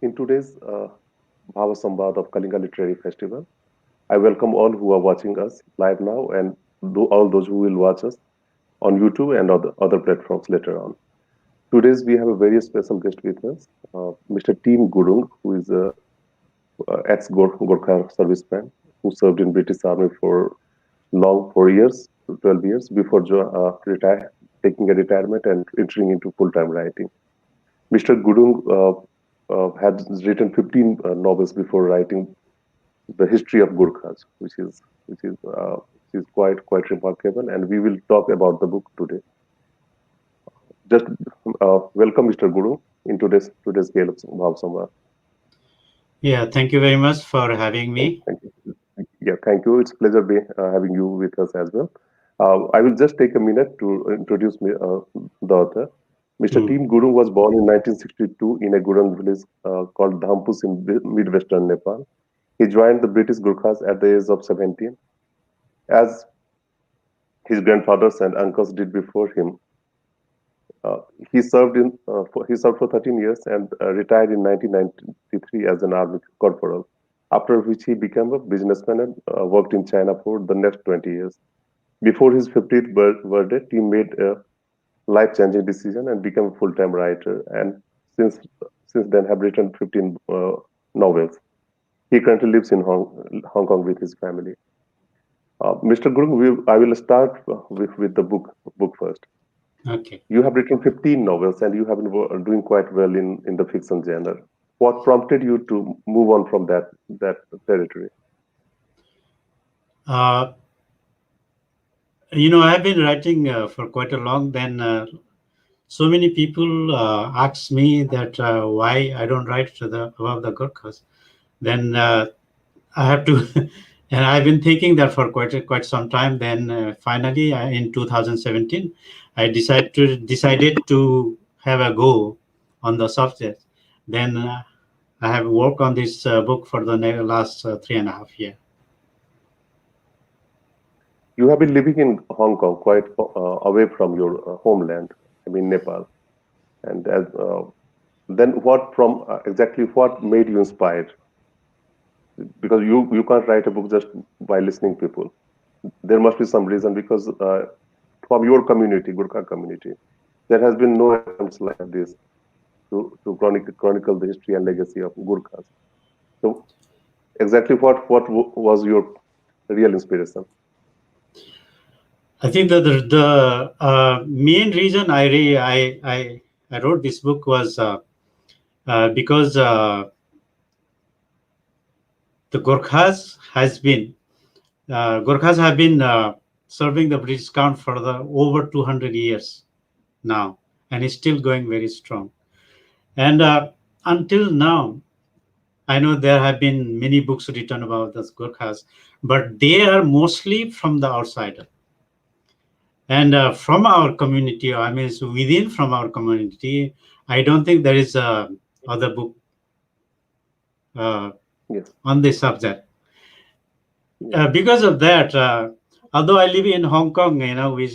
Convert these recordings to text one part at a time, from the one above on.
In today's Bhava Samvad of Kalinga Literary Festival, I welcome all who are watching us live now and all those who will watch us on YouTube and other platforms later on. Today's we have a very special guest with us, Mr. Tim Gurung, who is a ex-Gorkha serviceman who served in British Army for long 4 years, 12 years before taking a retirement and entering into full-time writing. Mr. Gurung had written 15 novels before writing the history of Gurkhas, which is quite remarkable, and we will talk about the book today. Just welcome, Mr. Guru, in today's KLF Bhava Samvad. Yeah, thank you very much for having me. Thank you. Yeah, thank you. It's a pleasure having you with us as well. I will just take a minute to introduce the author. Mr. Hmm. Tim Gurung was born in 1962 in a Gurung village called Dhampus in mid-western Nepal. He joined the British Gurkhas at the age of 17. As his grandfathers and uncles did before him, uh, he served for 13 years and retired in 1993 as an army corporal. After which he became a businessman and worked in China for the next 20 years. Before his 50th birthday, Tim made a life-changing decision and became a full-time writer. And since since then, have written 15 novels. He currently lives in Hong Kong with his family. Mr. Gurung, I will start with the book first. Okay. You have written 15 novels and you have been doing quite well in the fiction genre. What prompted you to move on from that territory? Uh, I've been writing for quite a long. Then so many people ask me that why I don't write to the about the Gurkhas. Then I have to, and I've been thinking that for quite some time. Then finally, in 2017, I decided to have a go on the subject. Then I have worked on this book for the last 3.5 years. You have been living in Hong Kong, quite away from your homeland, I mean Nepal. And then exactly what made you inspired? Because you can't write a book just by listening people. There must be some reason because from your community, Gurkha community, there has been no attempts like this to chronicle the history and legacy of Gurkhas. So exactly what was your real inspiration? I think that the main reason I wrote this book was because the Gorkhas have been serving the British Crown for the over 200 years now, and it's still going very strong. And until now, I know there have been many books written about the Gorkhas, but they are mostly from the outsider. And from our community, I mean, so within from our community, I don't think there is a other book uh, Yes, on this subject. yes. Because of that, although I live in Hong Kong, we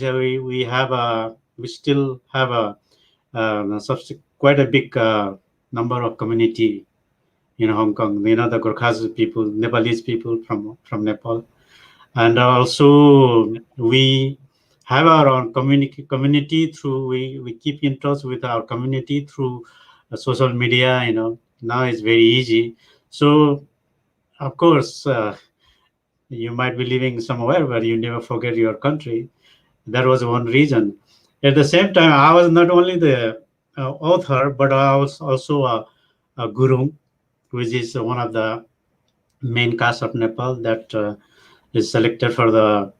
still have a quite a big number of community in Hong Kong. The Gorkhas people, Nepalese people from Nepal, and also we have our own community through we keep in touch with our community through social media. Now it's very easy. So of course. You might be living somewhere where you never forget your country. That was one reason. At the same time, I was not only the author, but I was also a guru, which is one of the main castes of Nepal that is selected for the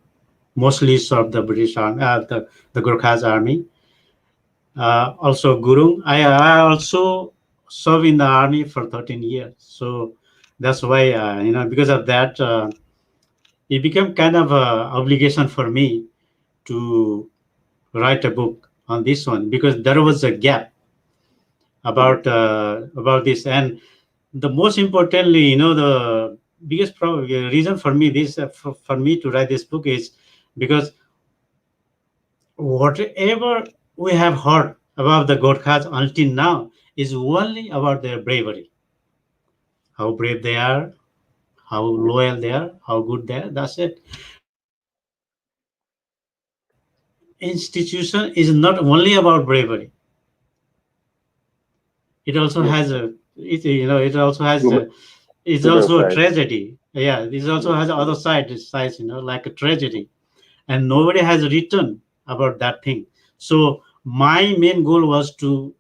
mostly of the British army, the Gorkhas army. Also, guru. I also served in the army for 13 years. So that's why, because of that. It became kind of a obligation for me to write a book on this one because there was a gap Mhm. about this. And the most importantly, the biggest reason for me for me to write this book is because whatever we have heard about the Gorkhas until now is only about their bravery. how brave they are, how yeah, loyal they are, how good they are. That's it. Institution is not only about bravery. It also yes. has a, it also has Human, a, it's human also a side. tragedy. Yeah, this also Yes, has other yes, sides, like a tragedy, and nobody has written about that thing. So my main goal was to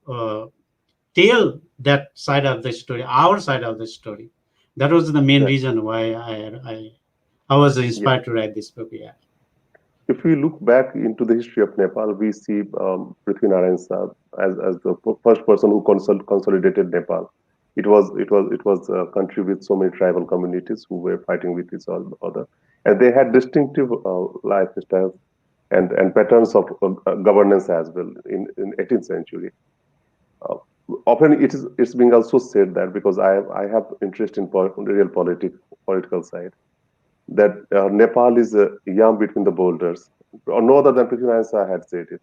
tell that side of the story, our side of the story. That was the main right. reason why I was Yeah. inspired to write this book. Yeah. If we look back into the history of Nepal, we see Prithvinarayan Shah as the first person who consolidated Nepal. It was a country with so many tribal communities who were fighting with each other, and they had distinctive lifestyles and patterns of governance as well in 18th century. Uh, Often it's being also said that because I have interest in real political side, that Nepal is a yam between the boulders, or no other than Prithviraj Shah had said it.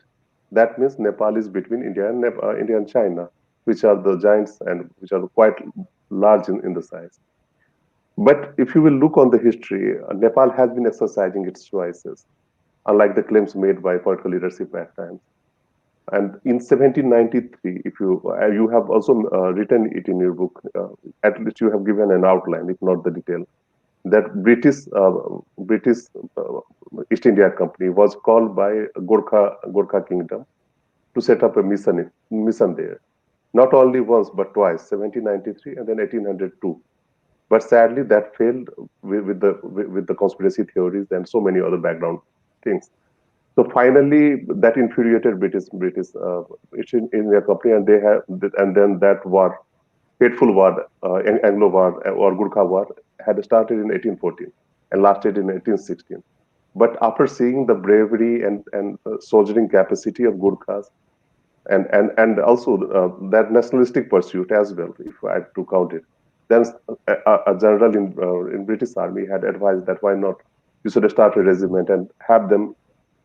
That means Nepal is between India and China, which are the giants and which are quite large in the size. But if you will look on the history, Nepal has been exercising its choices, unlike the claims made by political leadership at times. And in 1793, if you have also written it in your book, at least you have given an outline, if not the detail, that British East India Company was called by Gorkha Kingdom to set up a mission there. Not only once but twice, 1793 and then 1802. But sadly, that failed with the conspiracy theories and so many other background things. So finally, that infuriated British East India Company, and then that war, fateful war, Anglo War or Gurkha War, had started in 1814 and lasted in 1816. But after seeing the bravery and soldiering capacity of Gurkhas and also that nationalistic pursuit as well, if I had to count it, then a general in British Army had advised that why not you should start a regiment and have them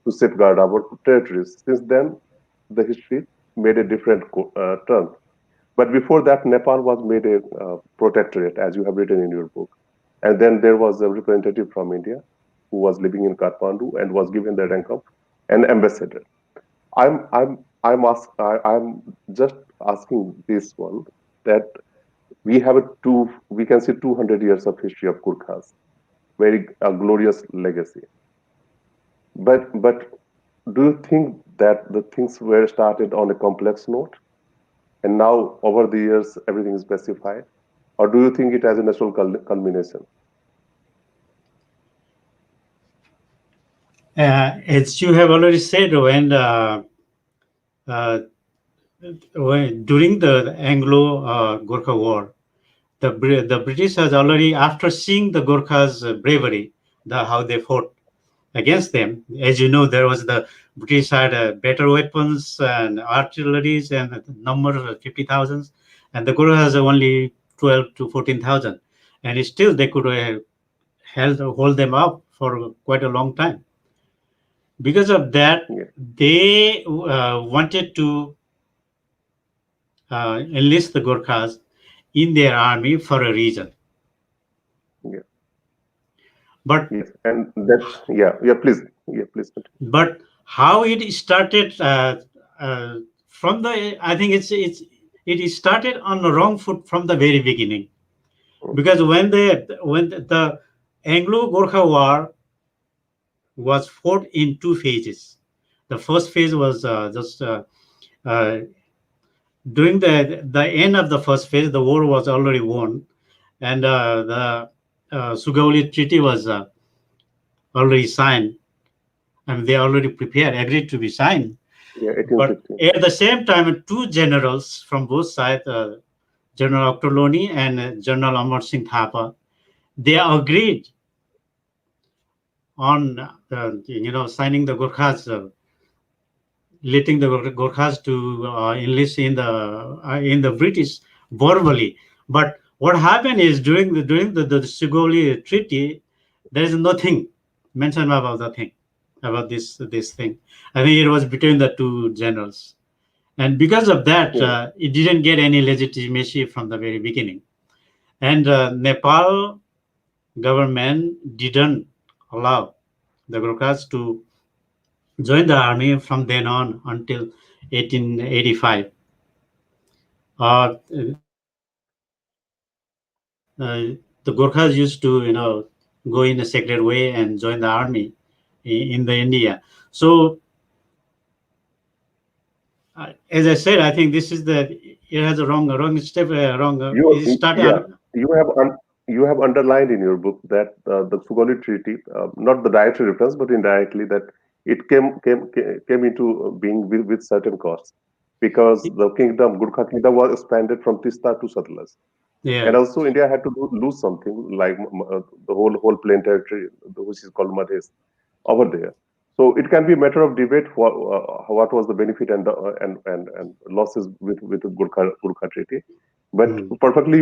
to safeguard our territories. Since then, the history made a different turn. But before that, Nepal was made a protectorate, as you have written in your book. And then there was a representative from India who was living in Kathmandu and was given the rank of an ambassador. I'm just asking this one that we can see 200 years of history of Gurkhas, very glorious legacy. But do you think that the things were started on a complex note and now over the years everything is specified, or do you think it has a natural culmination? As you have already said, uh, during the Anglo Gorkha War, the British has already, after seeing the Gorkhas' bravery, how they fought against them. As you know, there was the British had better weapons and artilleries and the number of 50,000, and the Gorkhas have only 12 to 14,000, and still they could hold them up for quite a long time. Because of that, Yeah, they wanted to enlist the Gorkhas in their army for a reason. yeah, But yes, and that yeah, please continue. but how it started uh, from the, I think it started on the wrong foot from the very beginning, Mm, because when the Anglo Gorkha War was fought in two phases. The first phase was just uh, during the end of the first phase, the war was already won, and the Sugauli Treaty was already signed, and they already prepared, agreed to be signed. yeah, But 1816. at the same time, two generals from both sides, General Octoloni and General Amar Singh Thapa, they agreed on signing the Gorkhas, letting the Gorkhas to enlist in the British verbally. But what happened is during the Sugoli Treaty, there is nothing mentioned about the thing, about this thing. I think it was between the two generals, and because of that, Yeah, it didn't get any legitimacy from the very beginning. And Nepal government didn't allow the Gorkhas to join the army from then on until 1885. The Gorkhas used to, go in a secret way and join the army in the India. So, as I said, I think this is it has a wrong step, wrong. It Yeah, started. you have you have underlined in your book that the Sugauli Treaty, not the direct reference, but indirectly, that it came into being with certain costs, because the kingdom Gurkha kingdom was expanded from Tista to Satluj, and Yeah. also India had to lose something like the whole plain territory, which is called Madhes, over there. So it can be a matter of debate what was the benefit and losses with the Gurkha Treaty. But Mm. perfectly,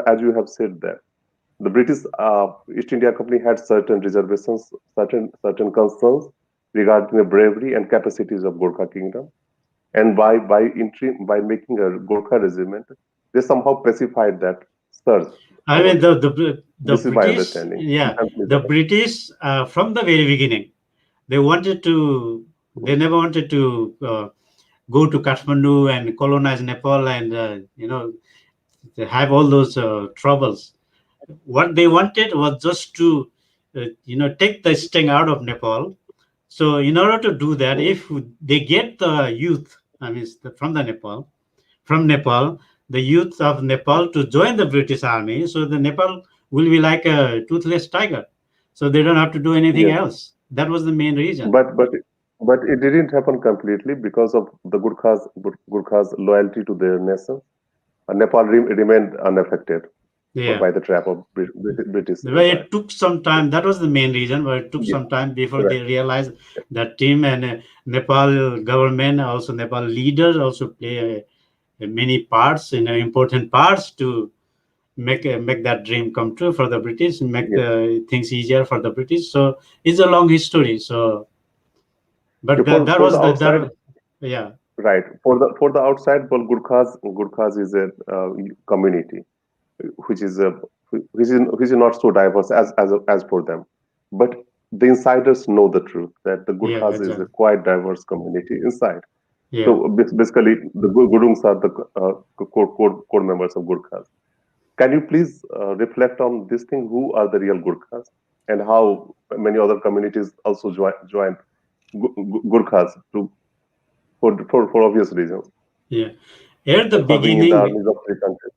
as you have said that the British East India Company had certain reservations, certain concerns regarding the bravery and capacities of Gorkha Kingdom, and by making a Gorkha regiment, they somehow pacified that surge I over mean, there. the This is my British, understanding. You yeah, can please the add. British from the very beginning, they wanted to, they never wanted to go to Kathmandu and colonize Nepal and they have all those troubles. What they wanted was just to, take the sting out of Nepal. So in order to do that, Mhm. if they get the youth, I mean, from Nepal, the youth of Nepal to join the British Army, so the Nepal will be like a toothless tiger. So they don't have to do anything Yes, else. That was the main reason. but but but it didn't happen completely because of the Gurkhas' loyalty to their nation. Nepal remained unaffected Yeah. by the trap of British Well, Empire. it took some time. That was the main reason. But it took Yes, some time before right. they realized that team and Nepal government, also Nepal leaders, also play many parts, important parts to make that dream come true for the British, make Yes. the things easier for the British. So it's a long history. So, but For that for the was outside, yeah, right? For the outside, well, Gurkhas is a community which is a which is not so diverse as for them, but the insiders know the truth that the yeah, Gurkhas is a exactly, quite diverse community inside. yeah. So basically, the Gurungs are the core members of Gurkhas. Can you please reflect on this thing? Who are the real Gurkhas, and how many other communities also joined Gurkhas for obvious reasons Yeah. At the for serving in the beginning, armies of three countries?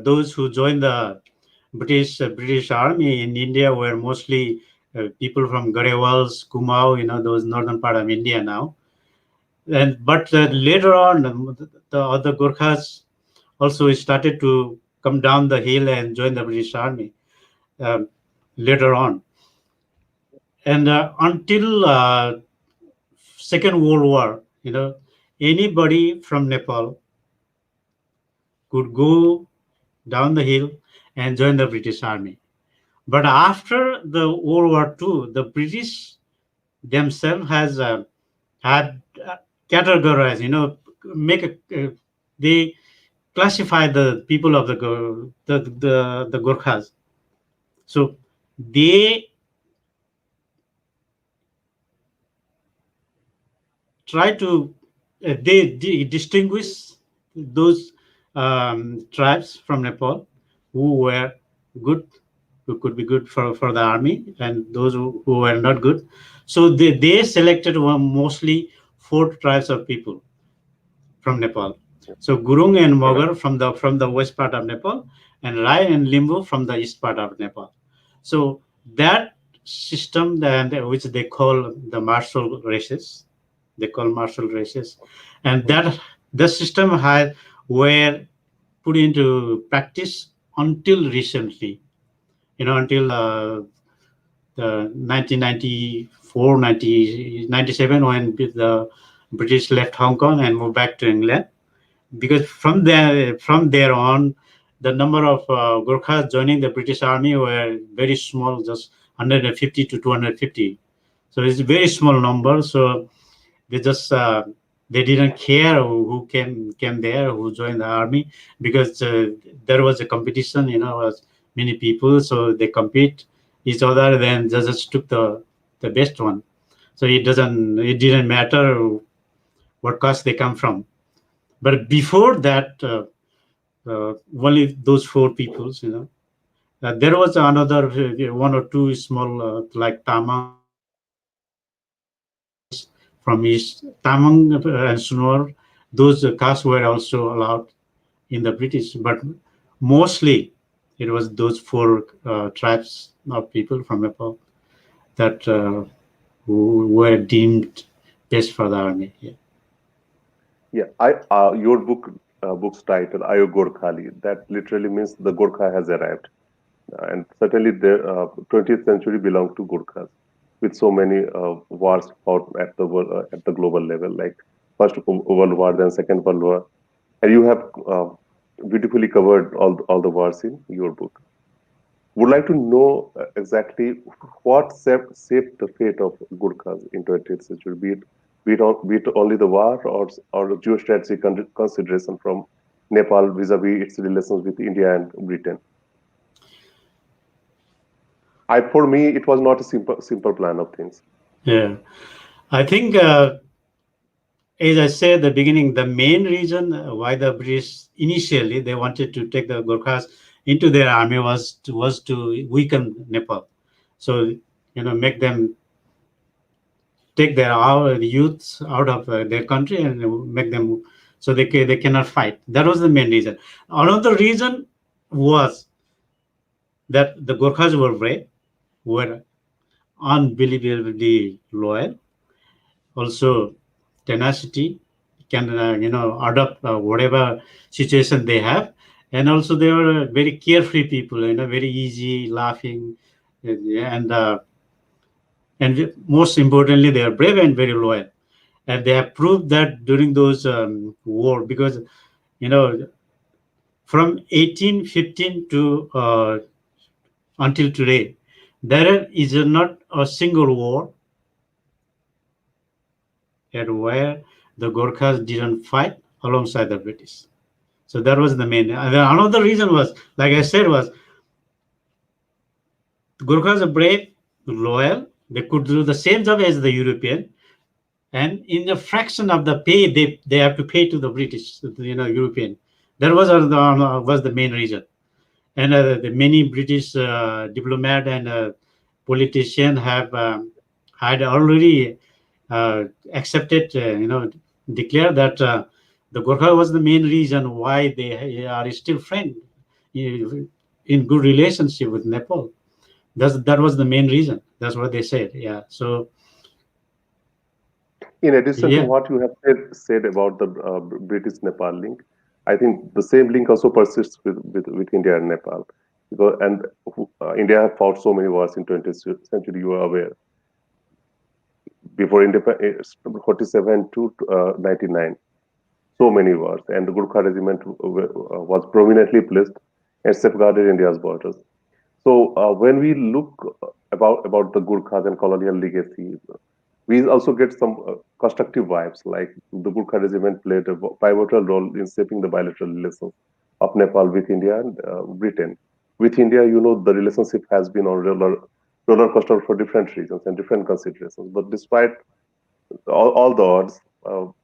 those who joined the British Army in India were mostly people from Garewals, Kumaon, those northern part of India now. And but later on, the other Gurkhas also started to come down the hill and join the British Army um, later on. And until Second World War, anybody from Nepal could go down the hill and join the British Army. But after the World War II, the British themselves has had categorized, make they classify the people of the Gorkhas. So they try to they distinguish those tribes from Nepal who were good, who could be good for the army, and those who were not good. So they selected mostly four tribes of people from Nepal. So Gurung and Right. Mogar from the west part of Nepal, and Rai and Limbu from the east part of Nepal. So that system, which they call the martial races, and Mhm. that the system had were put into practice until recently. Until the 1994, 1997, when the British left Hong Kong and moved back to England, because from there on, the number of Gurkhas joining the British Army were very small, just 150 to 250. So it's a very small number. So they just They didn't care who came there, who joined the army, because there was a competition. Was many people, so they compete each other. Then they just took the best one. So it didn't matter what caste they come from. But before that, only those four peoples, there was another one or two small, like Tamangs from East, Tamang and Sunor. Those castes were also allowed in the British, but mostly it was those four tribes of people from Nepal that who were deemed best for the army. Yeah. Yeah, I your book's title Ayo Gorkhali. That literally means the Gorkha has arrived, and certainly the 20th century belonged to Gorkhas, with so many wars fought at the at the global level, like First World War, then Second World War, and you have beautifully covered all the wars in your book. Would like to know exactly what shaped the fate of Gurkhas in 20th century, be it only the war or the geostrategic consideration from Nepal vis-a-vis its relations with India and Britain. For me, it was not a simple plan of things. Yeah. I think, as I said at the beginning, the main reason why the British initially they wanted to take the Gorkhas into their army was to weaken Nepal. So make them take their our youths out of their country and make them so they cannot fight. That was the main reason. Another reason was that the Gorkhas were brave, were unbelievably loyal, also tenacity, can adopt whatever situation they have, and also they were very carefree people, very easy, laughing, and most importantly, they are brave and very loyal. And they have proved that during those war, because you know from 1815 to until today, there is not a single war at where the Gorkhas didn't fight alongside the British. So that was the main. And then another reason was, like I said, was Gorkhas are brave, loyal. They could do the same job as the European, and in a fraction of the pay they have to pay to the British, European. That was the main reason. And the many British diplomat and politician have had already accepted, declared that the Gorkha was the main reason why they are still friends in good relationship with Nepal. That was the main reason. That's what they said. Yeah. So In addition to yeah, what you have said about the British Nepal link, I think the same link also persists with India and Nepal. And India have fought so many wars in 20th century, you are aware. Before independence, 47 to 99, so many wars, and the Gurkha regiment was prominently placed and safeguarded India's borders. So when we look about the Gurkhas and colonial legacy, we also get some constructive vibes, like the Gurkha regiment played a pivotal role in shaping the bilateral relations of Nepal with India and Britain. With India, the relationship has been on roller coaster for different reasons and different considerations. But despite all the odds,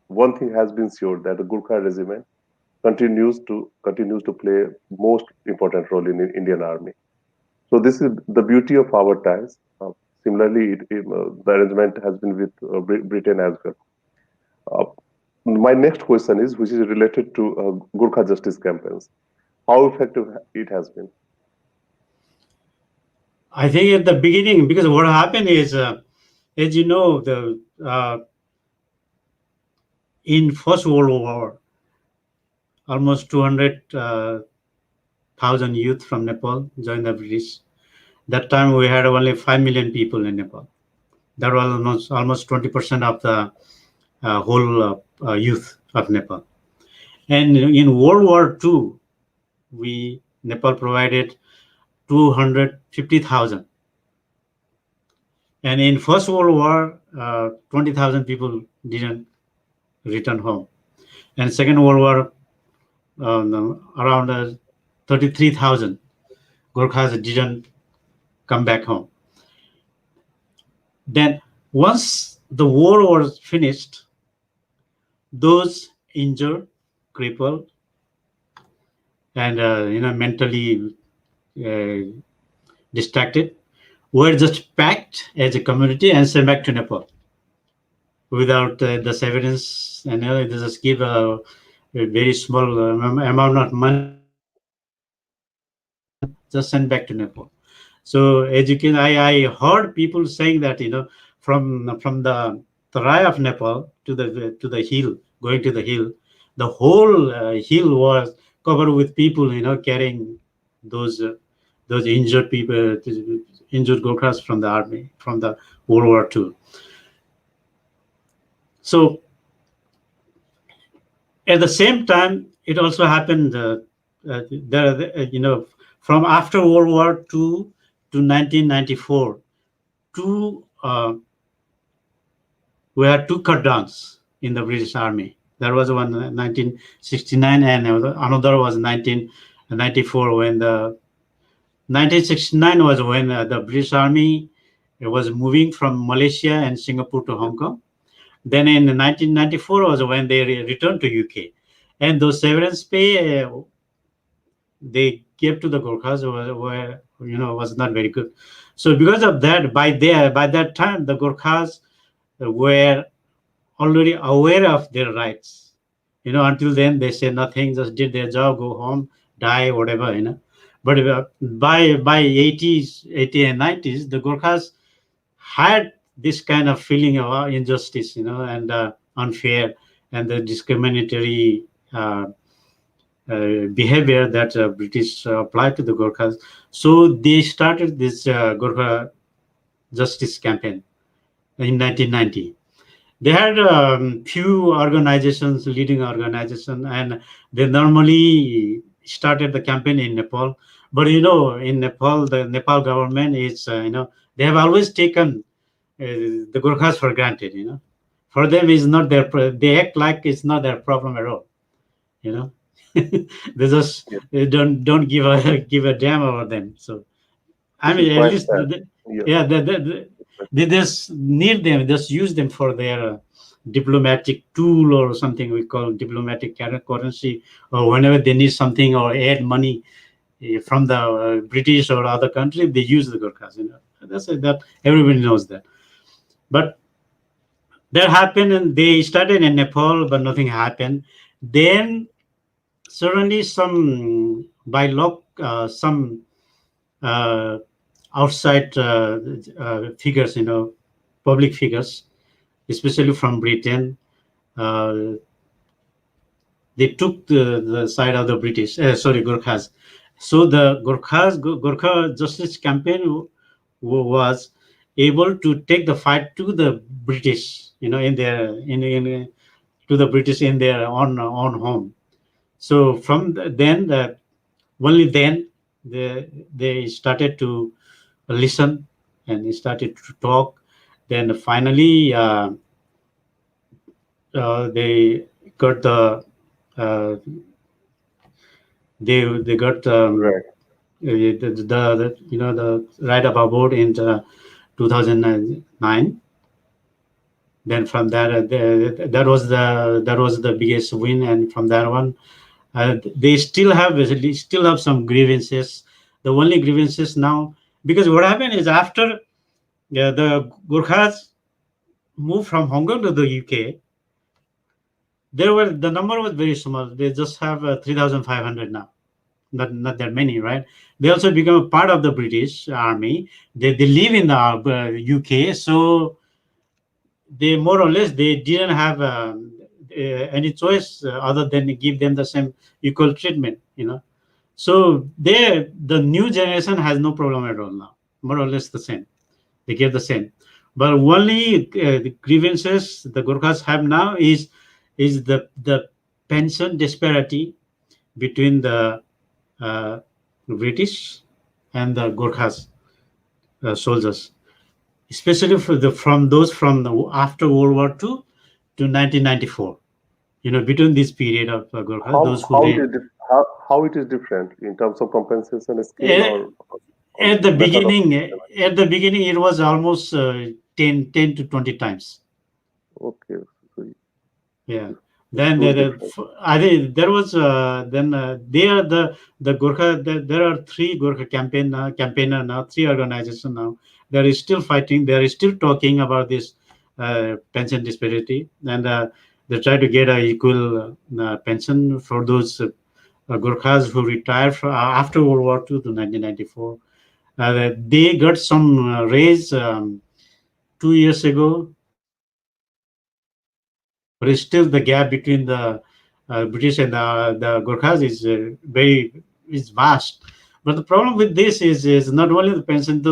one thing has been sure, that the Gurkha regiment continues to play most important role in the Indian army. So this is the beauty of our ties. Similarly, the arrangement has been with Britain as well. Uh, my next question is, which is related to Gurkha justice campaigns. How effective it has been? I think at the beginning, because what happened is, as you know, the in First World War, almost 200,000 youth from Nepal joined the British. That time we had only 5 million people in Nepal. That was almost 20% of the whole youth of Nepal. And in World War II, Nepal provided 250,000. And in First World War, 20,000 people didn't return home. And Second World War, around 33,000 Gorkhas didn't come back home. Then once the war was finished, those injured, crippled, and mentally uh, distracted were just packed as a community and sent back to Nepal without the severance, and they just give a very small amount of money and just sent back to Nepal. So as you can, I heard people saying that from the Tarai of Nepal to the hill, going to the hill, the whole hill was covered with people, carrying those uh, those injured people, injured Gorkhas from the army, from the World War II. So at the same time, it also happened. There, from after World War II to 1994, two we had two cutdowns in the British Army. There was one in 1969, and another was 1994. When the 1969 was when the British Army was moving from Malaysia and Singapore to Hong Kong. Then in 1994 was when they returned to UK, and those severance pay they gave to the Gorkhas were was not very good. So because of that, by that time the Gorkhas were already aware of their rights. Until then they say nothing, just did their job, go home, die, whatever. But by 80s, 80 and 90s, the Gorkhas had this kind of feeling of injustice, and unfair and the discriminatory behavior that British applied to the Gorkhas. So they started this Gorkha justice campaign in 1990. They had few organizations, leading organization, and they normally started the campaign in Nepal. But in Nepal, the Nepal government is, they have always taken the Gorkhas for granted. For them, is not their. They act like it's not their problem at all. You know, they just Yes, don't give a give a damn about them. So I this is mean, at quite least, sad. Yes, yeah, they just need them, just use them for their diplomatic tool or something we call diplomatic currency, or whenever they need something or add money from the British or other country, they use the Gorkhas. That's it, that everybody knows that. But that happened, and they started in Nepal, but nothing happened. Then suddenly, some by luck, some uh, outside figures, public figures, especially from Britain, uh, they took the side of the British, Gorkhas. So the Gorkha Justice Campaign was able to take the fight to the British, in their to the British in their own home. So from then, only then they started to listen and they started to talk. Then finally, they got uh, they got right. the right of abort in 2009. Then from that, that was the biggest win, and from that one, they still have some grievances. The only grievances now, because what happened is after the Gurkhas moved from Hong Kong to the UK, the number was very small. They just have 3,500 now. Not that many, right? They also become a part of the British Army. They live in the UK, so they more or less they didn't have any choice other than give them the same equal treatment. So the new generation has no problem at all now. More or less the same. They get the same. But only the grievances the Gurkhas have now is the pension disparity between the uh, British and the Gurkhas soldiers, especially from those from the after World War II to 1994. between this period of Gorkha, How those who how it they is how it is different in terms of compensation scheme at, or at the method of beginning, compensation? at the beginning, it was almost 10 to 20 times. Okay, so Yeah. it's Then huge difference. I think there was then there the Gorkha. There are three Gorkha campaigner now, three organizations now. They are still fighting. They are still talking about this pension disparity, and they try to get a equal pension for those Gorkhas who retired after World War II to 1994. They got some raise 2 years ago, but it's still the gap between the British and the Gorkhas is vast. But the problem with this is not only the pension,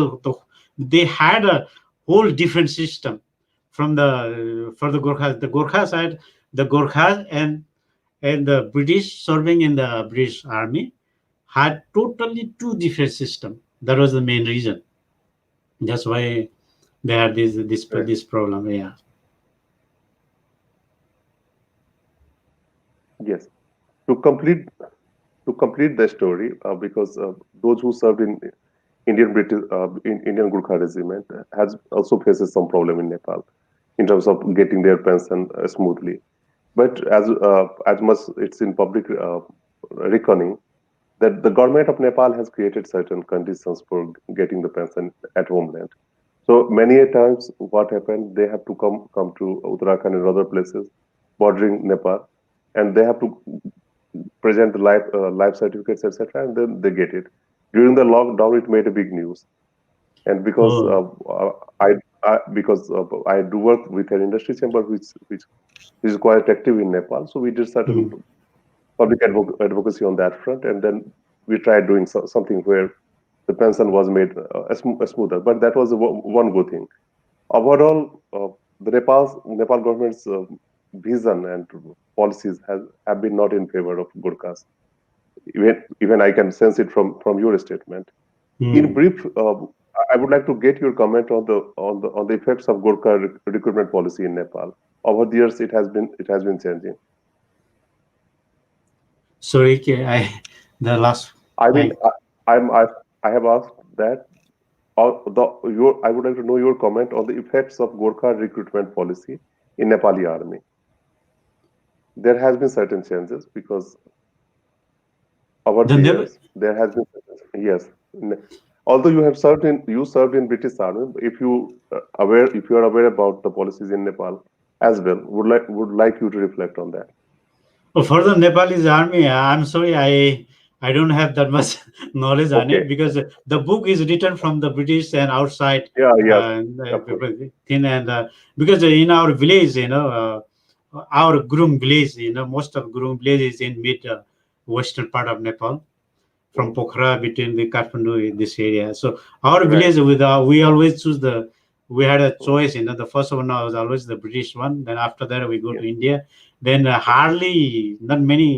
they had a whole different system from the for the Gorkhas. The Gorkhas had the Gorkhas and the British serving in the British Army had totally two different system. That was the main reason. That's why they had Right. this problem. Yeah. Yes. To complete the story, because those who served in Indian Gurkha regiment has also faces some problem in Nepal in terms of getting their pension smoothly. But as much it's in public reckoning that the government of Nepal has created certain conditions for getting the pension at homeland. So many a times, what happened, they have to come to Uttarakhand and other places bordering Nepal, and they have to present the life certificates, etc., and then they get it. During the lockdown, it made a big news, and Oh. because I do work with an industry chamber which is quite active in Nepal, so we did certain Mhm. public advocacy on that front, and then we tried doing something where the pension was made smoother. But that was one good thing. Overall, the Nepal government's vision and policies have been not in favor of Gurkhas. Even I can sense it from your statement. In Hmm. brief, I would like to get your comment on the effects of Gurkha recruitment policy in Nepal. Over the years, it has been changing. Sorry, the last I mean, I I have asked that. I would like to know your comment on the effects of Gorkha recruitment policy in Nepali army. There has been certain changes because over the the never years there has been yes. Although you served in British army, if you are aware about the policies in Nepal as well, would like you to reflect on that. for the Nepalese army. I'm sorry, I don't have that much knowledge on Okay. it because the book is written from the British and outside Yeah. Yes. Of course. people thin and because in our village, our Gurung village, most of Gurung village is in mid western part of Nepal, from Mm. Pokhara between the Kathmandu in this area. So our Right. village with we always choose we had a Mm. choice. The first one was always the British one. Then after that we go Yes. to India. Then hardly not many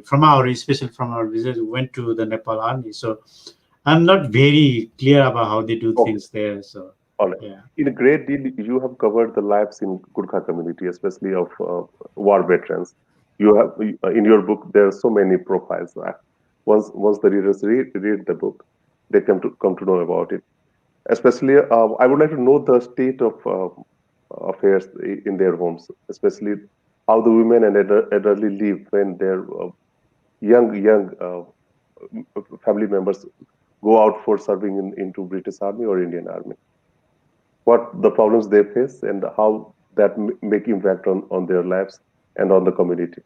from our especially from our village went to the Nepal army. So I'm not very clear about how they do Okay. things there. So All right. yeah. In a great deal, you have covered the lives in Gurkha community, especially of war veterans. You have in your book there are so many profiles. Once the readers read the book, they come to know about it. Especially, I would like to know the state of affairs in their homes, especially how the women and elderly live when their young family members go out for serving into British Army or Indian Army, what the problems they face and how that make impact on their lives and on the community.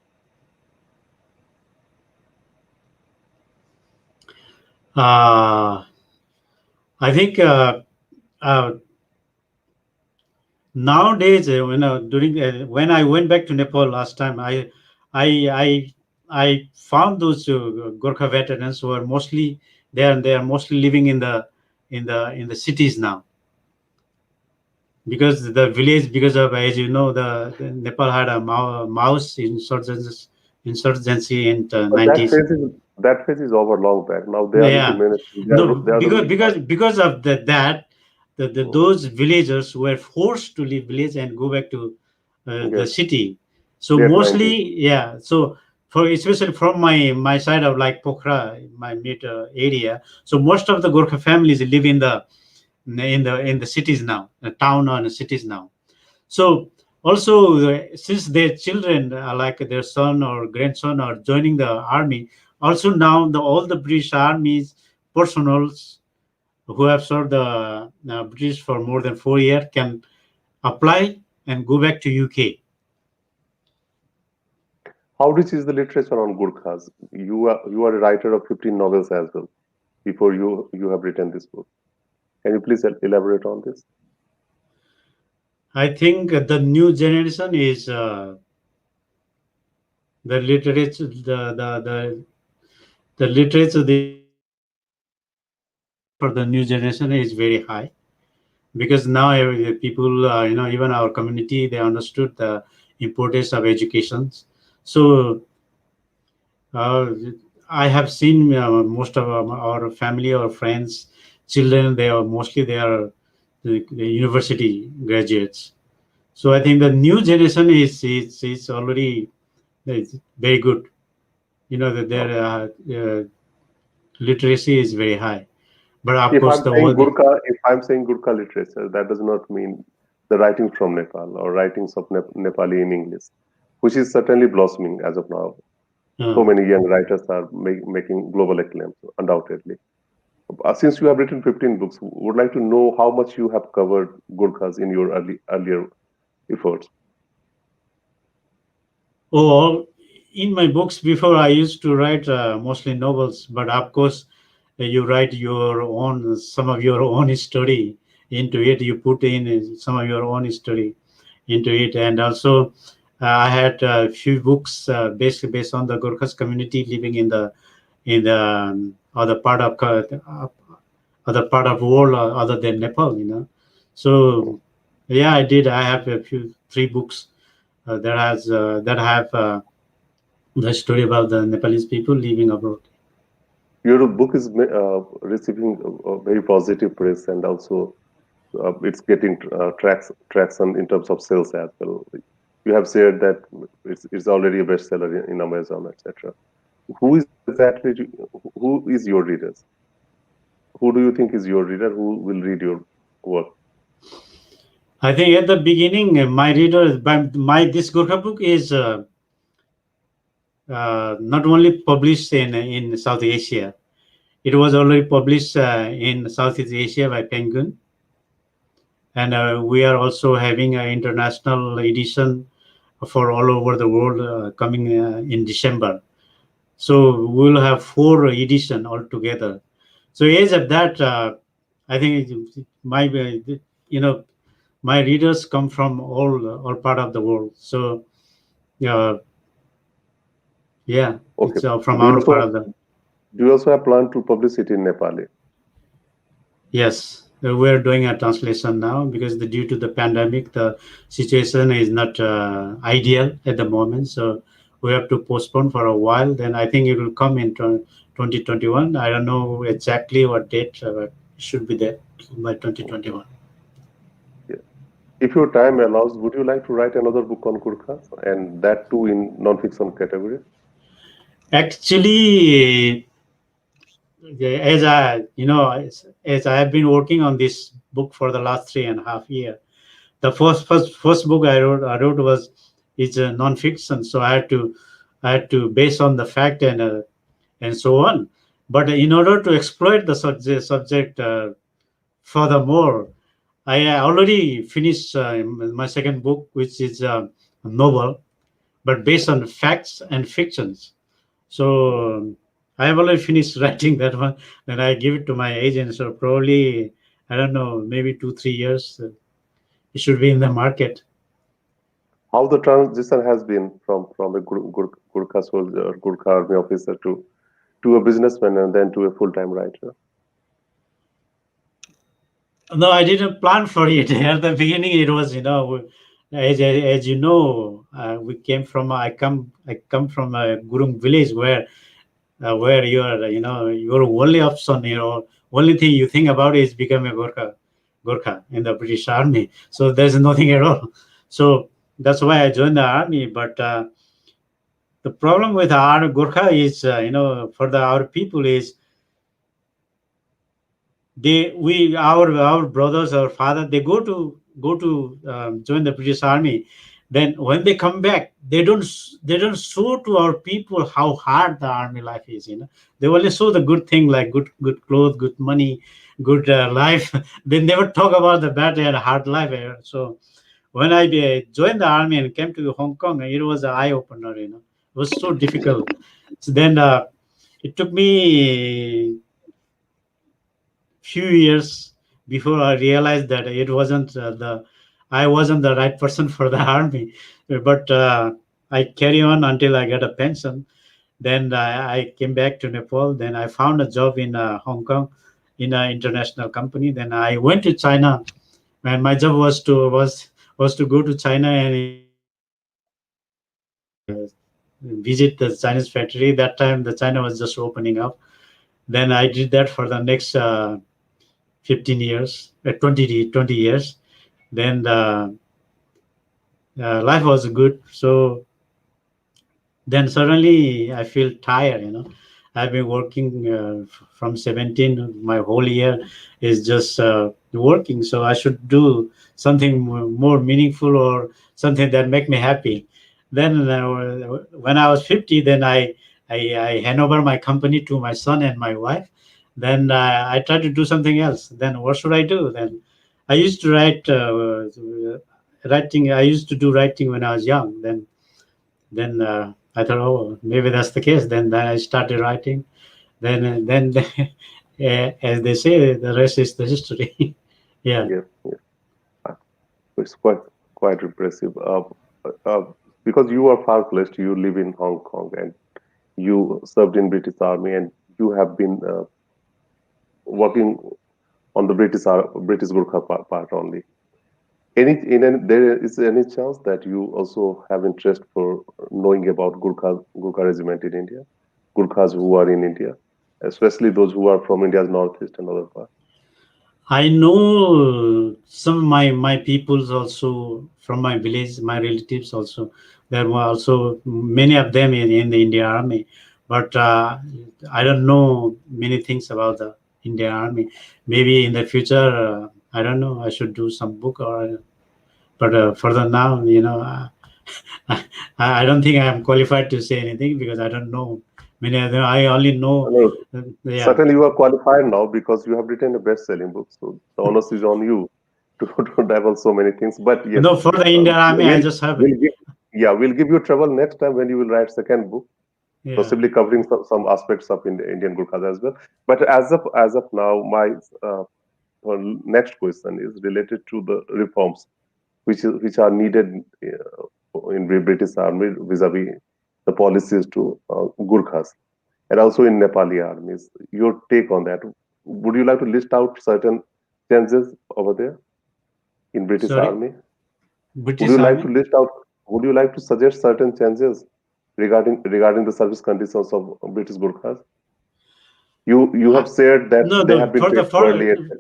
Uh, I think uh, nowadays, during when I went back to Nepal last time, I, I, I found those Gorkha veterans who are mostly there, and they are mostly living in the cities now because the village, because of, as you know, the Nepal had a Maoist insurgency in the But that 90s. phase is that phase is over long back. Now they are into Yeah, mainstream. no, They are the because main because part. because of that, Mm. those villagers were forced to leave village and go back to the Yes. city. So late mostly, 90s. yeah. So for especially from my side of like Pokhara, my mid area. So most of the Gorkha families live in the cities now, the town or the cities now. So also, since their children, like their son or grandson, are joining the army, also now all the British army's personals who have served the British for more than 4 years can apply and go back to UK. How rich is the literature on Gurkhas? You are a writer of 15 novels as well. Before you have written this book, can you please elaborate on this? I think the new generation is the literature, the literature for the new generation is very high, because now people, even our community, they understood the importance of education. So uh, I have seen most of our family or friends, children. They are university graduates. So I think the new generation is already very good. That their Okay. literacy is very high. But of If course, I'm the saying all the Gurkha, if I'm saying Gurkha literature, that does not mean the writings from Nepal or writings of Nepali in English, which is certainly blossoming as of now. So uh, many young writers are making global acclaim, undoubtedly. Since you have written 15 books, would like to know how much you have covered Gurkhas in your earlier efforts. oh, in my books before, I used to write mostly novels, but of course, you write your own, some of your own story into it. You put in some of your own story into it, and also I had a few books based on the Gorkhas community living in the other part of world other than Nepal. So yeah, I did. I have a few three books that have the story about the Nepalese people living abroad. Your book is receiving very positive press, and also it's getting traction in terms of sales as well. You have said that it's already a bestseller in Amazon, etc. Who is exactly who is your readers? Who do you think is your reader? Who will read your work? I think at the beginning, my reader, my this Gorkha book is not only published in South Asia. It was already published in Southeast Asia by Penguin, and we are also having an international edition for all over the world coming in December. So we'll have four edition altogether. So as of that, I think my my readers come from all part of the world. So uh, yeah, Okay. it's from Do you our also part have, of the. do you also have plan to publish it in Nepali? Yes, we're doing a translation now because due to the pandemic, the situation is not ideal at the moment. So we have to postpone for a while. Then I think it will come in 2021. I don't know exactly what date, but it should be there by 2021. Yeah. If your time allows, would you like to write another book on Gurkhas, and that too in non-fiction category? Actually, as as I have been working on this book for the last 3.5 years. The first book I wrote was is a non-fiction, so I had to base on the fact and so on. But in order to exploit the subject furthermore, I already finished my second book, which is a novel, but based on facts and fictions. So I have already finished writing that one, and I give it to my agent. So probably, I don't know, maybe 2 3 years, it should be in the market. How the transition has been from a Gurkha soldier, Gurkha army officer to a businessman and then to a full-time writer? No, I didn't plan for it. At the beginning, it was, as you know, we came from. I come from a Gurung village where you are, your only option, only thing you think about is become a Gorkha in the British Army. So there's nothing at all. So That's why I joined the army. But the problem with our Gorkha is, for our people is our brothers, our father, they go to join the British army. Then when they come back, they don't show to our people how hard the army life is. They only show the good thing, like good clothes, good money, good life. They never talk about the bad and hard life. So when I joined the army and came to Hong Kong, it was an eye opener. It was so difficult. So then it took me few years before I realized that I wasn't the right person for the army. But I carry on until I get a pension. Then I came back to Nepal. Then I found a job in Hong Kong in an international company. Then I went to China, and my job was to go to China and visit the Chinese factory. That time the China was just opening up. Then I did that for the next 15 years, 20 years. Then the life was good. So then suddenly I feel tired. I've been working from 17. My whole year is just working. So I should do something more meaningful, or something that make me happy. Then when I was 50, then I hand over my company to my son and my wife. Then I try to do something else. Then what should I do? Then I used to writing. I used to do writing when I was young. Then I thought, oh, maybe that's the case. Then I started writing. Then as they say, the rest is the history. Yeah. Yes, yes. Uh, It's quite impressive. Uh, because you are far-fetched, you live in Hong Kong and you served in British Army and you have been working on the British Gurkha part only. There is any chance that you also have interest for knowing about Gurkha regiment in India, Gurkhas who are in India, especially those who are from India's northeast and other parts. I know some of my peoples also from my village, my relatives also. There were also many of them in the India Army, but I don't know many things about the India Army. Maybe in the future, I don't know. I should do some book, but for the now, I, I don't think I am qualified to say anything because I don't know many of them. I only know, No, yeah. certainly you are qualified now because you have written a best-selling book, so the onus is on you to, to divulge so many things. But yes, No, for the Indian Army, I we'll just have, we'll give we'll give you trouble next time when you will write second book, yeah. possibly covering some aspects of Indian Gurkhas as well. But as of now, my uh, next question is related to the reforms which are needed in the British Army vis-a-vis the policies to Gurkhas and also in Nepali armies. Your take on that? Would you like to list out certain changes over there in British Sorry, Army? Would British you like to Army. list out? Would you like to suggest certain changes regarding the service conditions of British Gurkhas? You have said that No, they no. have been paid poorly, etc.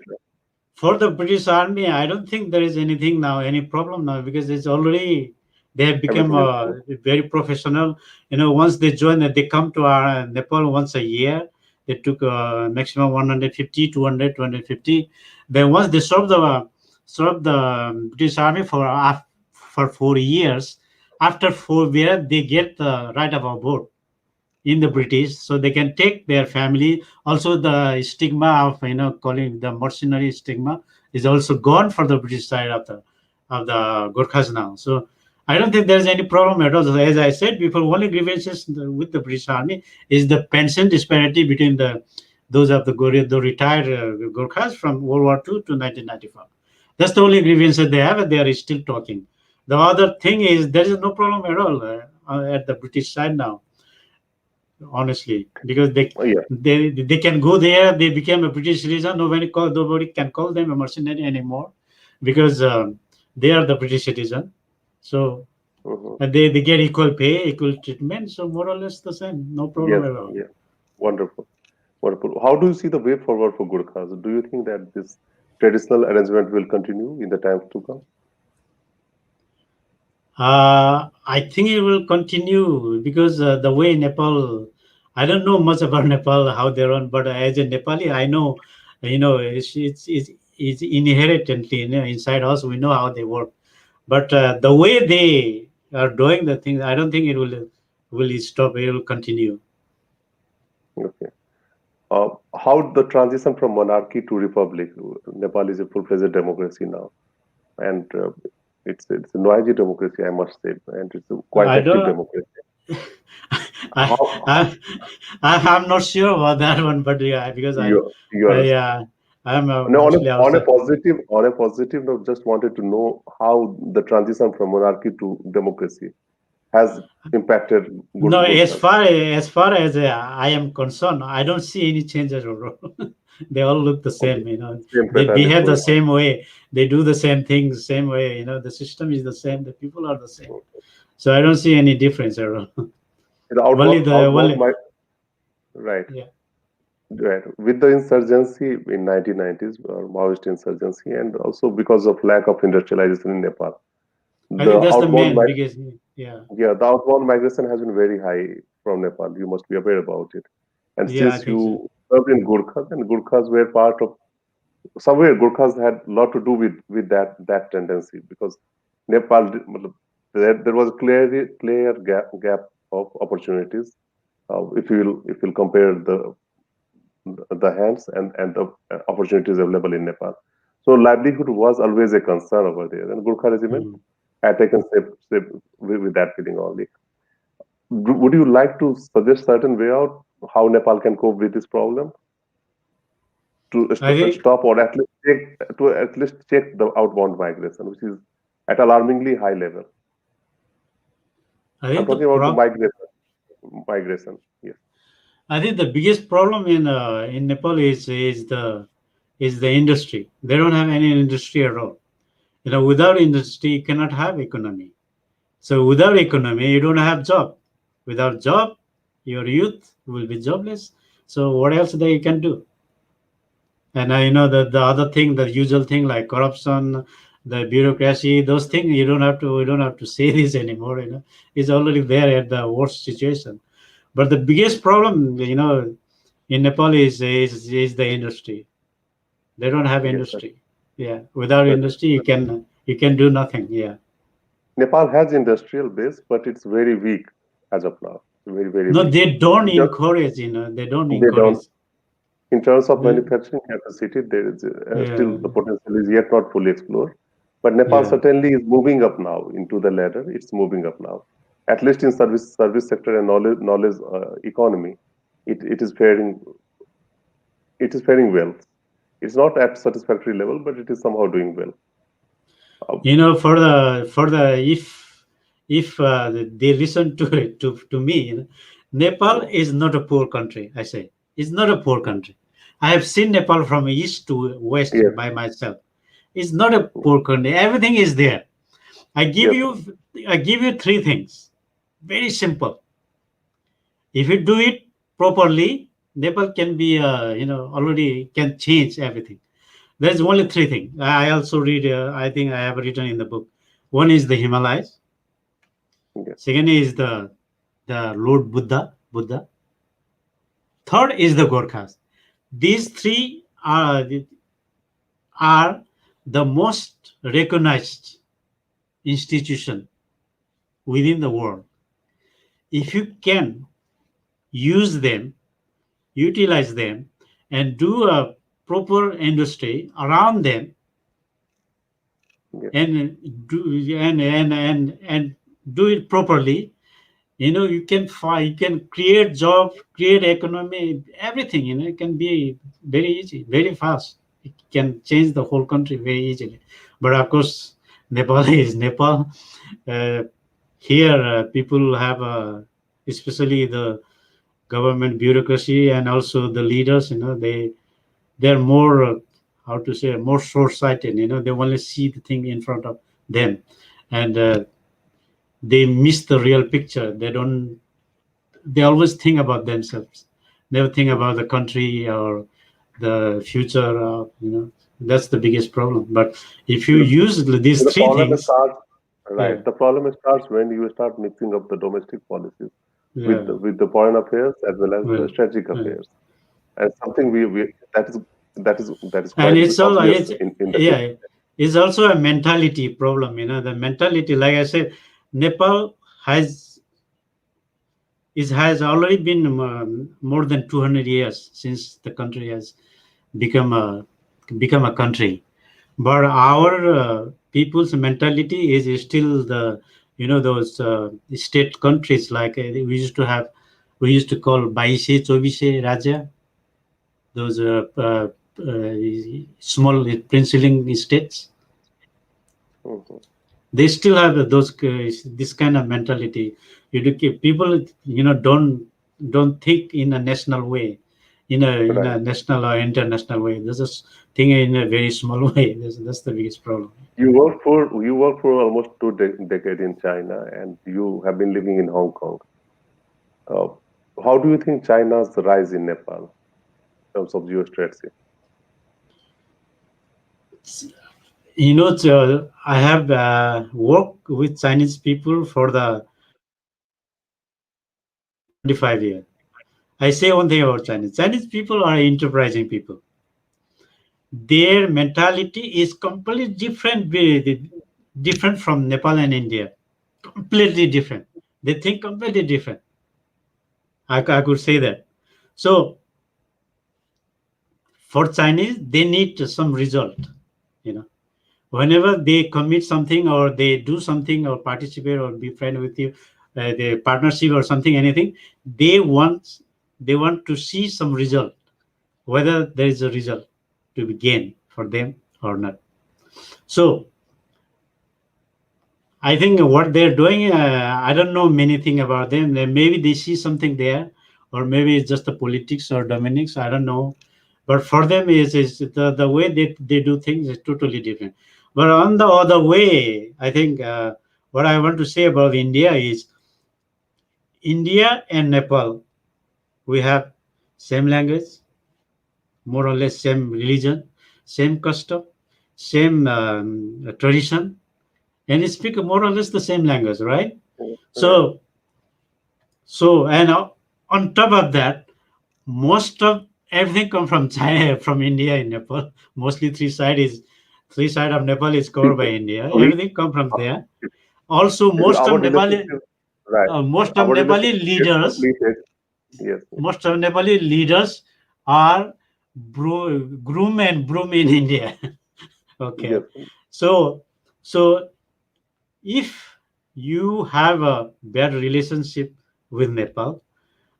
For the British Army, I don't think there is anything now, any problem now, because it's already they have become Everything is good. very professional. Once they join, they come to our Nepal once a year. They took maximum 150, 200, 250. Then once they serve the British Army for 4 years, after 4 years they get the right of vote in the British, so they can take their family. Also, the stigma of calling the mercenary stigma is also gone for the British side of the Gorkhas now. So I don't think there's any problem at all. So as I said before, only grievances with the British Army is the pension disparity between those of the retired Gorkhas from World War II to 1995. That's the only grievance that they have, and they are still talking. The other thing is there is no problem at all at the British side now, honestly, because they Oh, yeah. they they can go there. They became a British citizen. Nobody can call them a mercenary anymore, because they are the British citizen. So Mhm. they get equal pay, equal treatment. So more or less the same. No problem Yes. at all. Yeah. Wonderful. Wonderful. How do you see the way forward for Gurkhas? Do you think that this traditional arrangement will continue in the times to come? I think it will continue because the way Nepal, I don't know much about Nepal, how they run, but as a Nepali, I know, it's inherently, inside us, we know how they work. But the way they are doing the things, I don't think it will stop. It will continue. Okay. How the transition from monarchy to republic? Nepal is a full-fledged democracy now, and it's a noisy democracy, I must say, and it's a quite I active don't. democracy. I, How I, I'm not sure about that one, but yeah, because you are yeah, I'm no, mostly outside. on a positive note, just wanted to know how the transition from monarchy to democracy has impacted No, Gurkhas. as far as I am concerned, I don't see any changes overall. They all look the Okay, same. same They pattern is behave the going on. same way. They do the same things, same way. The system is the same. The people are the same. So I don't see any difference at all. The Only the outbound, only right. yeah. Right. With the insurgency in 1990s, or Maoist insurgency, and also because of lack of industrialization in Nepal, I think the that's the outbound, main biggest. Yeah, yeah, the outbound migration has been very high from Nepal. You must be aware about it. And yeah, I since think so. you served in Gorkha, and Gorkhas were part of somewhere Gorkhas had a lot to do with that tendency because Nepal there was a clear gap of opportunities. If you'll compare the hands and the opportunities available in Nepal. So livelihood was always a concern over there, and Gurkha regiment Hmm. had taken step with that feeling only. Would you like to suggest certain way out how Nepal can cope with this problem to I think stop or at least check the outbound migration, which is at alarmingly high level? I I'm think the talking about the prob migration. Yes, I think the biggest problem in Nepal is the industry. They don't have any industry at all. Without industry, you cannot have economy. So without economy, you don't have job. Without job, your youth will be jobless. So what else they can do? And the other thing, the usual thing like corruption, the bureaucracy, those things we don't have to say this anymore. It's already there at the worst situation. But the biggest problem, in Nepal is the industry. They don't have yes, industry. Yeah, without certain. industry, you can do nothing. Yeah. Nepal has industrial base, but it's very weak as of now. Very, very No, weak. they don't Just encourage. They don't they don't. encourage. In terms of The- manufacturing capacity, there is Yeah, still the potential is yet not fully explored. But Nepal yeah. certainly is moving up now into the ladder. It's moving up now, at least in service sector and knowledge economy. It is faring well. It's not at satisfactory level, but it is somehow doing well. Uh, For the if they listen to it to me, Nepal mm, is not a poor country. I say it's not a poor country. I have seen Nepal from east to west yes, by myself. It's not a mm, poor country. Everything is there. I give yes, you I give you three things. Very simple. If you do it properly, Nepal can be already can change everything. There's only three things. I also read. I think I have written in the book. One is the Himalayas. yes, Second is the Lord Buddha. Third is the Gorkhas. These three are the most recognized institution within the world. If you can use them, utilize them, and do a proper industry around them, yes, and do it properly, you can create job, create economy, everything. It can be very easy, very fast. It can change the whole country very easily. But of course, Nepal is Nepal. uh, Here people have especially the government bureaucracy and also the leaders, they're more how to say, more short-sighted. They only see the thing in front of them, and they miss the real picture. They always think about themselves, never think mm. about the country or the future. That's the biggest problem. But if you With the, use these with the three fall and the things, stars. Yeah, Right. The problem starts when you start mixing up the domestic policies with yeah. with the foreign affairs as well as the Well, strategic well. affairs, and something we that is And quite it's all obvious it's in the case. yeah, it's also a mentality problem. The mentality, like I said, Nepal has has already been more than 200 years since the country has become a country. But our people's mentality is still the those state countries like we used to call Baise Chobise Raja, those small princeling states. Mhm. They still have those this kind of mentality. People don't think in a national way, in a Right. national or international way. This is think in a very small way. That's the biggest problem. You work for almost two decades in China, and you have been living in Hong Kong. Uh, how do you think China's rise in Nepal in terms of geostrategy? I have worked with Chinese people for the 25 years. I say one thing about Chinese people are enterprising people. Their mentality is completely different from Nepal and India. Completely different. They think completely different. I could say that. So for Chinese, they need some result. You know, whenever they commit something or they do something or participate or be friend with you, the partnership or something, anything, they want they want to see some result, whether there is a result to be gained for them or not. So I think what they're doing, I don't know many thing about them. Maybe they see something there, or maybe it's just the politics or Dominics. I don't know. But for them, is the way they do things is totally different. But on the other way, I think what I want to say about India is India and Nepal, we have same language, more or less same religion, same custom, same tradition, and speak more or less the same language, right? Right. So and on top of that, most of everything come from China, from India and Nepal. Mostly three side of Nepal is covered by People, India. we, Everything come from uh, there. Also, because our relationship, right? most of Our Nepali relationship gets leaders, completed. Yes. Yes. most of Nepali leaders are groom and broom in India. Yes. Okay, so so if you have a bad relationship with Nepal,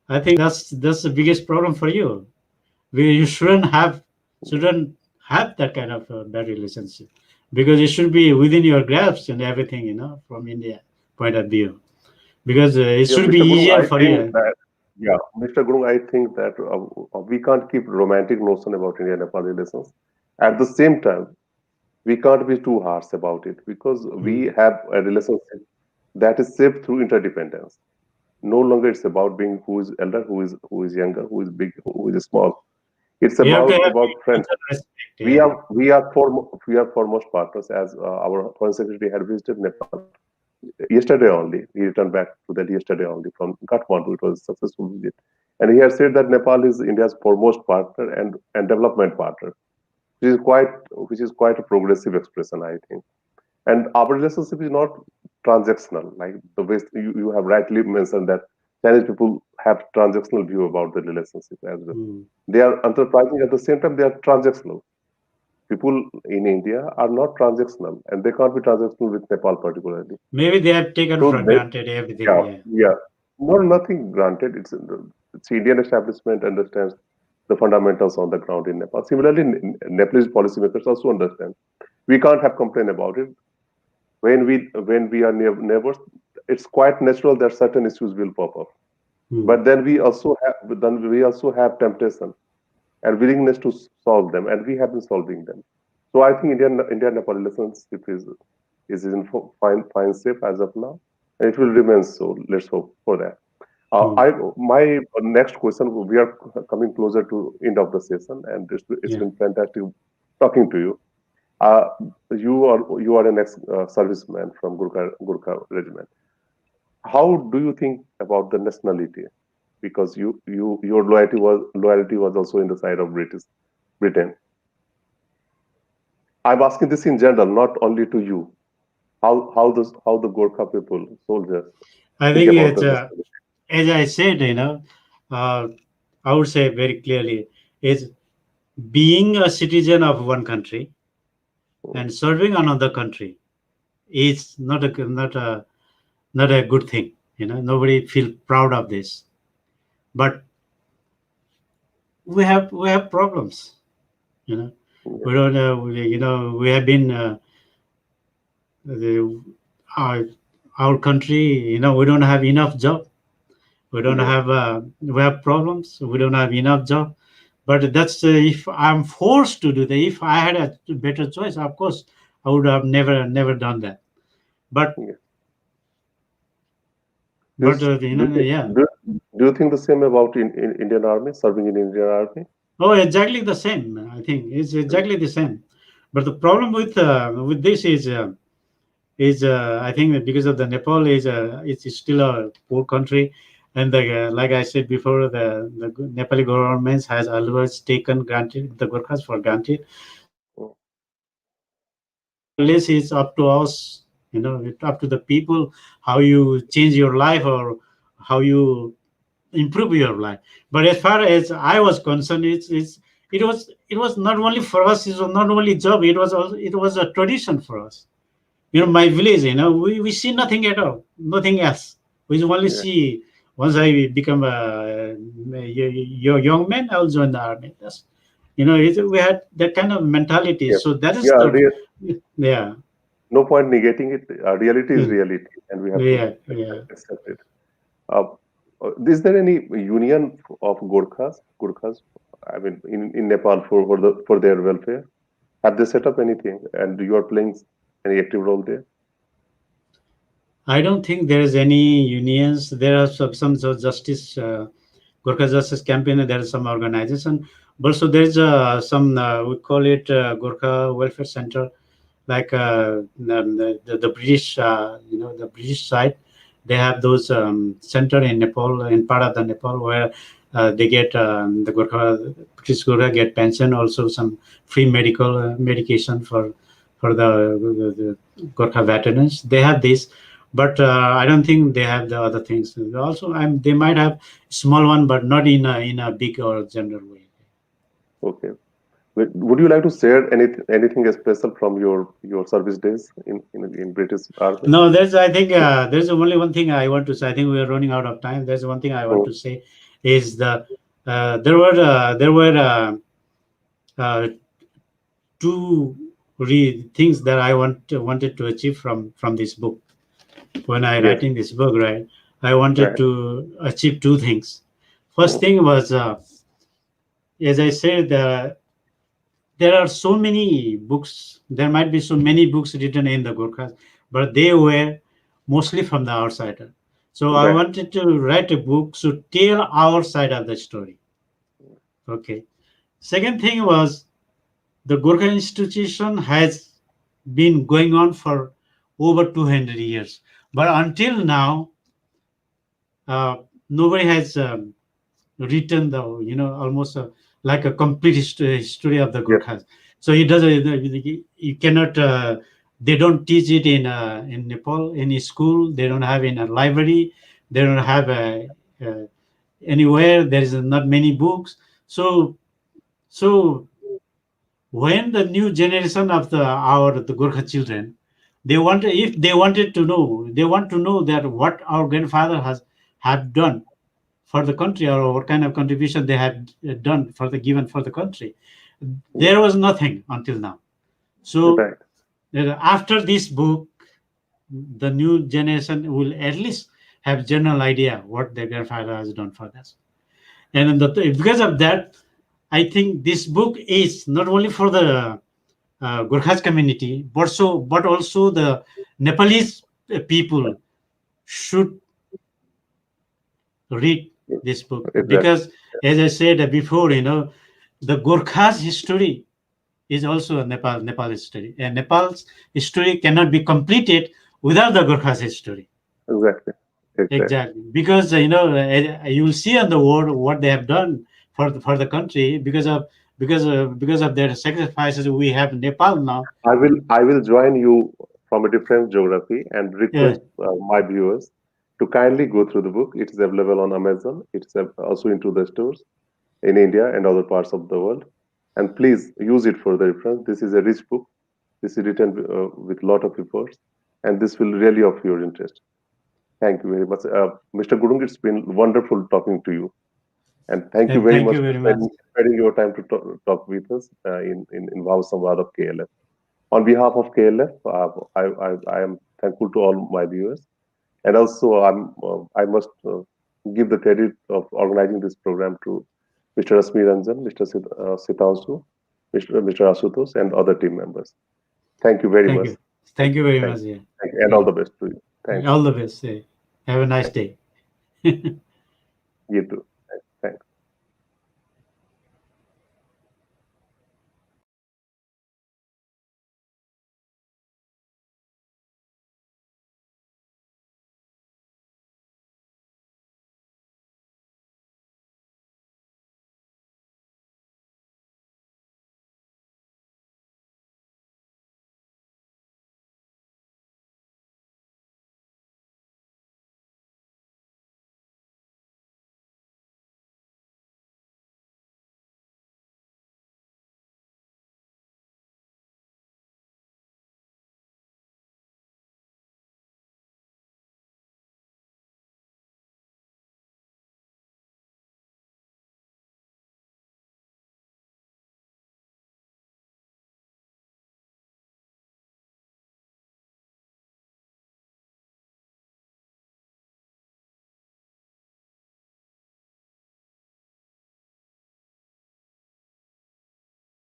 I think that's the biggest problem for you. You shouldn't have that kind of bad relationship, because it should be within your grasp and everything, from India point of view, because it Yeah, should be Mr. Gurung, easier I for think you. that, yeah, Mr. Gurung, I think that we can't keep romantic notion about India-Nepal relations. At the same time, we can't be too harsh about it because Hmm. we have a relationship that is shaped through interdependence. No longer it's about being who is elder, who is younger, who is big, who is small. It's You have to have about friends. mutual respect. We Yeah. are we are we are foremost partners as our foreign secretary had visited Nepal yesterday only. He returned back to that yesterday only from Kathmandu. It was a successful visit, and he has said that Nepal is India's foremost partner and development partner, which is quite a progressive expression, I think. And our relationship is not transactional, like the way you have rightly mentioned that Chinese people have transactional view about the relationship as well. Hmm. They are enterprising at the same time they are transactional. People in India are not transactional, and they can't be transactional with Nepal particularly. Maybe they have taken So for they, granted everything. yeah, Yeah. yeah, no, nothing granted. It's Indian establishment understands the fundamentals on the ground in Nepal. Similarly, Nepalese policymakers also understand. We can't have complaint about it when we are near neighbors. It's quite natural that certain issues will pop up. Hmm. But then we also have temptation and willingness to solve them, and we have been solving them. So I think Indian Nepal relationship is in fine shape as of now, and it will remain so. Let's hope for that. Hmm. I my next question. We are coming closer to end of the session, and it's Yeah. been fantastic talking to you. Uh, you are an ex-serviceman from Gurkha regiment. How do you think about the nationality? Because your loyalty was also in the side of Britain. I'm asking this in general, not only to you. How the Gorkha people, soldiers, I think think about it's the nationality? as I said, uh, I would say very clearly is being a citizen of one country Mm, and serving another country is not a good thing. Nobody feel proud of this, but we have problems. You know, yeah, we don't. We have been the, our our country. We don't have enough job. yeah, We have problems. We don't have enough job. But that's if I'm forced to do that. If I had a better choice, of course, I would have never done that. But yeah. Do you, but s- do, you, yeah. do, do you think the same about in Indian Army, serving in Indian Army? Oh, exactly the same. I think it's Mm, exactly the same. But the problem with this is I think that because of the Nepal it's still a poor country, and like I said before, the Nepali government has always taken granted the Gorkhas for granted. mm, More or less, it's up to us. It's up to the people how you change your life or how you improve your life. But as far as I was concerned, it was not only for us. It was not only job. It was a tradition for us. My village, we see nothing at all, nothing else. We only yeah, see once I become a young man, I'll join the army. We had that kind of mentality. yeah, So that is yeah. the yeah, No point negating it. Reality is mm, reality, and we have to yeah, yeah. accept it. Uh, is there any union of Gurkhas, I mean, in Nepal for their welfare? Have they set up anything, and you are playing any active role there? I don't think there is any unions. There are some sort of justice, Gorkha Justice Campaign. There is some organization, but so there's some we call it Gorkha Welfare Center, like the British, the British side. They have those center in Nepal, in part of the Nepal, where they get the Gorkha British Gorkha get pension, also some free medical medication for the Gorkha veterans. They have this, but I don't think they have the other things. Also, they might have small one, but not in a big or general way. Okay. Would you like to share anything special from your service days in British Army? No, I think there's only one thing I want to say. I think we are running out of time. There's one thing I want Mm, to say is there were uh, two things that I wanted to achieve from this book. When I yes. writing this book, right, I wanted Right. to achieve two things. First Mm, thing was, as I said, there are so many books. There might be so many books written in the Gurkhas, but they were mostly from the outsider. So I right. wanted to write a book to tell our side of the story. Okay. Second thing was the Gurkha institution has been going on for over 200 years, but until now, uh, nobody has written the almost like a complete history of the Yes. Gurkhas. So it doesn't. You cannot. They don't teach it in Nepal in a school. They don't have in a library. They don't have uh, anywhere. There is not many books. So when the new generation of the Gurkha children, they wanted to know, they want to know that what our grandfather has have done for the country, or what kind of contribution they had done for the given for the country. Mm, There was nothing until now. So right. after this book, the new generation will at least have general idea what their grandfather has done for us. And because of that, I think this book is not only for the Gurkhas community, but also the Nepalese people should read this book, Exactly. because, as I said before, the Gurkhas history is also a Nepal history, and Nepal's history cannot be completed without the Gorkha's history. Exactly. Exactly. Exactly, because you will see on the world what they have done for the country because of their sacrifices. We have Nepal now. I will join you from a different geography and Yeah, request my viewers to kindly go through the book. It is available on Amazon. It's also into the stores in India and other parts of the world. And please use it for the reference. This is a rich book. This is written with a lot of efforts, and this will really of your interest. Thank you very much, Mr. Gurung. It's been wonderful talking to you, and thank you and very thank much you for very much. spending your time to talk with us in Bhava Samvad of KLF. On behalf of KLF, I am thankful to all my viewers, and also I must give the credit of organizing this program to Mr. Asmi Ranjan, Mr. Sitansu, Mr. Asutos, and other team members. Thank you very Thank much. you, Thank thank you very thank much. Yeah, thank you, and all thank the best to you. you. Thanks. All the best. Yeah. Have a nice Thank day. you too.